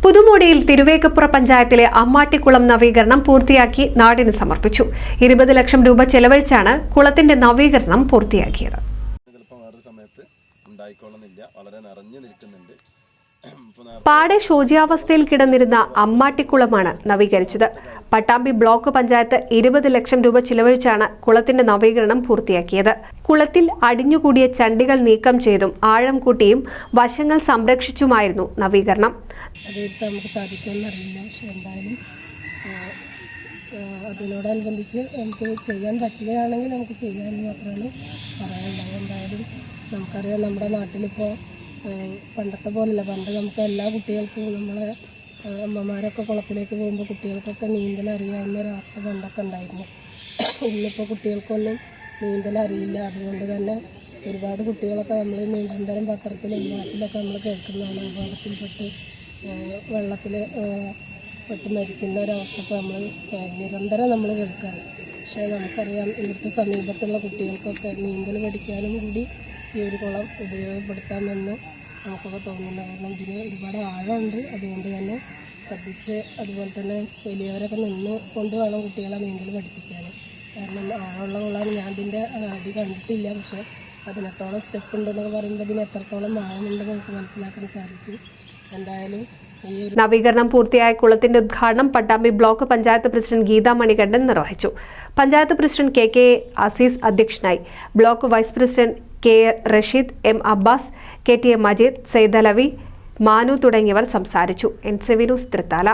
പുതുമോടിയിൽ തിരുവേഗപ്പുറ പഞ്ചായത്തിലെ അമ്മാട്ടിക്കുളം നവീകരണം പൂർത്തിയാക്കി നാടിന് സമർപ്പിച്ചു. 20 ലക്ഷം രൂപ ചെലവഴിച്ചാണ് കുളത്തിന്റെ നവീകരണം പൂർത്തിയാക്കിയത്. പാടെ ശോച്യാവസ്ഥയിൽ കിടന്നിരുന്ന അമ്മാട്ടിക്കുളമാണ് നവീകരിച്ചത്. പട്ടാമ്പി ബ്ലോക്ക് പഞ്ചായത്ത് 20 ലക്ഷം രൂപ ചിലവഴിച്ചാണ് കുളത്തിന്റെ നവീകരണം പൂർത്തിയാക്കിയത്. കുളത്തിൽ അടിഞ്ഞുകൂടിയ ചണ്ടികൾ നീക്കം ചെയ്തും ആഴം കൂട്ടിയും വശങ്ങൾ സംരക്ഷിച്ചുമായിരുന്നു നവീകരണം. അതിനോടനുബന്ധിച്ച് നമുക്ക് ചെയ്യാൻ പറ്റുകയാണെങ്കിൽ നമുക്ക് ചെയ്യാമെന്ന് മാത്രമാണ് പറയാനുള്ളത്. എന്തായാലും നമുക്കറിയാം, നമ്മുടെ നാട്ടിലിപ്പോൾ പണ്ടത്തെ പോലെയല്ല. പണ്ട് നമുക്ക് എല്ലാ കുട്ടികൾക്കും നമ്മളെ അമ്മമാരൊക്കെ കുളത്തിലേക്ക് പോകുമ്പോൾ കുട്ടികൾക്കൊക്കെ നീന്തൽ അറിയാവുന്ന ഒരവസ്ഥ പണ്ടൊക്കെ ഉണ്ടായിരുന്നു. ഇന്നിപ്പോൾ കുട്ടികൾക്കൊന്നും നീന്തൽ അറിയില്ല. അതുകൊണ്ട് തന്നെ ഒരുപാട് കുട്ടികളൊക്കെ നമ്മൾ നിരന്തരം പത്രത്തിലും നാട്ടിലൊക്കെ നമ്മൾ കേൾക്കുന്നതാണ്. അപകടത്തിൽപ്പെട്ട് വെള്ളത്തിൽ പെട്ട് മരിക്കുന്ന ഒരവസ്ഥ നമ്മൾ നിരന്തരം നമ്മൾ കേൾക്കാറ്. പക്ഷേ നമുക്കറിയാം, ഇവിടുത്തെ സമീപത്തുള്ള കുട്ടികൾക്കൊക്കെ നീന്തൽ പഠിക്കാനും കൂടി ഈ ഒരു കുളം ഉപയോഗപ്പെടുത്താമെന്ന് നമുക്കൊക്കെ തോന്നുന്നു. കാരണം ഇതിന് ഒരുപാട് ആഴമുണ്ട്. അതുകൊണ്ട് തന്നെ ശ്രദ്ധിച്ച്, അതുപോലെ തന്നെ വലിയവരൊക്കെ നിന്ന് കൊണ്ട് വേണം കുട്ടികളെ നീന്തൽ പഠിപ്പിക്കാൻ. കാരണം ആഴമുള്ള കുളമാണ്. ഞാൻ ഇതിൻ്റെ അടി കണ്ടിട്ടില്ല, പക്ഷേ 18ഓളം സ്റ്റെപ്പ് ഉണ്ടെന്നൊക്കെ പറയുമ്പോൾ ഇതിന് എത്രത്തോളം ആഴമുണ്ടെന്ന് നമുക്ക് മനസ്സിലാക്കാൻ സാധിക്കും. എന്തായാലും നവീകരണം പൂർത്തിയായ കുളത്തിന്റെ ഉദ്ഘാടനം പട്ടാമ്പി ബ്ലോക്ക് പഞ്ചായത്ത് പ്രസിഡന്റ് ഗീതാ മണികണ്ഠൻ നിർവഹിച്ചു. പഞ്ചായത്ത് പ്രസിഡന്റ് കെ അസീസ് അധ്യക്ഷനായി. Block vice president K Rasheed, M Abbas, KTA Majeed, Saidalavi, Manu തുടങ്ങിയവർ സംസാരിച്ചു. NCV news Thrithala.